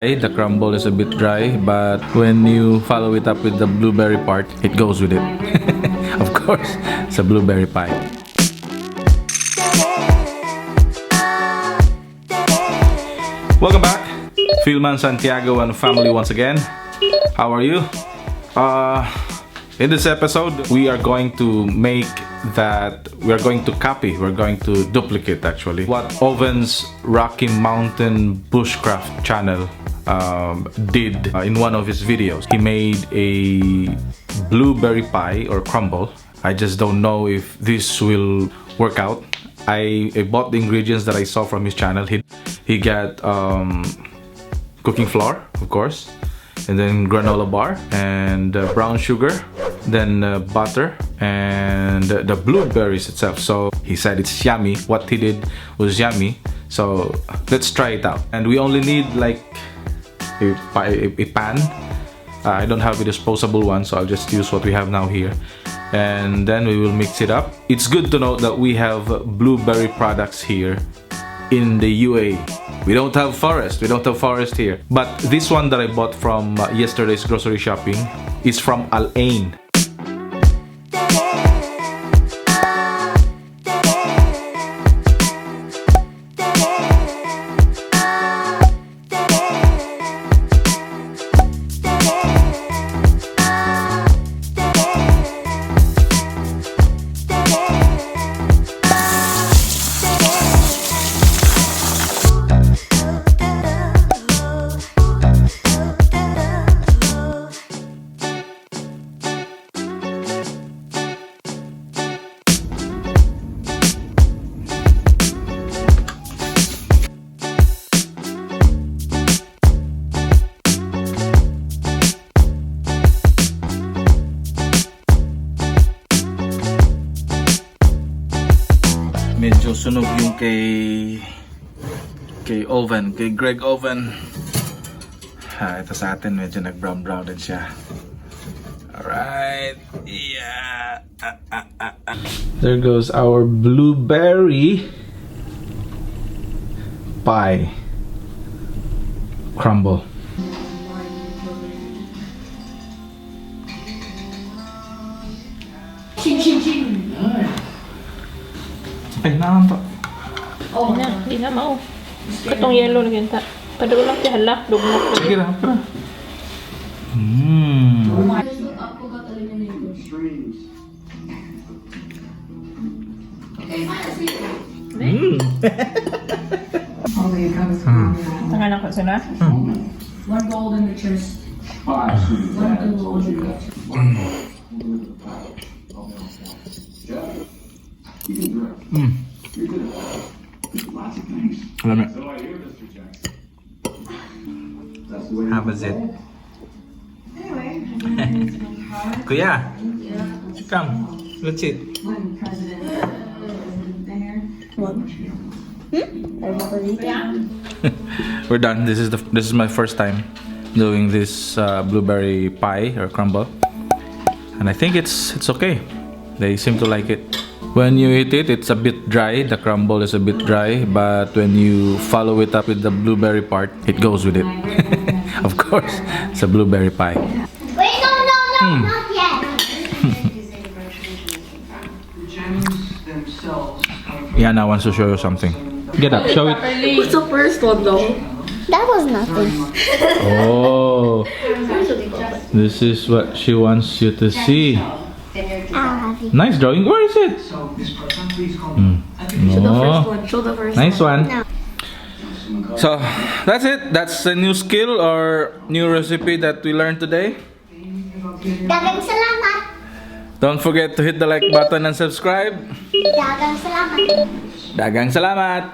The crumble is a bit dry, but when you follow it up with the blueberry part, it goes with it. Of course, it's a blueberry pie. Welcome back, Filman, Santiago, and family once again. How are you? In this episode, we are going to duplicate actually what Ovens Rocky Mountain Bushcraft channel did in one of his videos. He made a blueberry pie or crumble. I just don't know if this will work out. I bought the ingredients that I saw from his channel. He got cooking flour, of course, and then granola bar and brown sugar, then butter and the blueberries itself. So he said it's yummy. What he did was yummy. So let's try it out. And we only need like a pan. I don't have a disposable one, so I'll just use what we have now here. And then we will mix it up. It's good to know that we have blueberry products here in the UAE. We don't have forest here. But this one that I bought from yesterday's grocery shopping is from Al Ain. Medyo sunog yung kay Greg Oven. Ito sa atin medyo nag-brown din siya. Alright, yeah. There goes our blueberry pie crumble. Ay, naman to. Oh, di na mao. Katong yellow na ginta. Padalo lang ti hala, dugnak. Sige na, para. Tangan ako sana. One gold in the chest. One gold in the chest. Alam mo. How was it? Kuya, come, let's eat. We're done. This is my first time doing this blueberry pie or crumble, and I think it's okay. They seem to like it. When you eat it, it's a bit dry. The crumble is a bit dry, but when you follow it up with the blueberry part, it goes with it. Of course, it's a blueberry pie. Wait, no, not yet. Yana wants to show you something. Get up, show it. What's the first one though? That was nothing. Oh, this is what she wants you to see. I'll have you. Nice drawing. Where is it? Show the first one. Show the first Nice one. No. So that's it. That's a new skill or new recipe that we learned today. Dagang salamat. Don't forget to hit the like button and subscribe. Dagang salamat. Dagang salamat.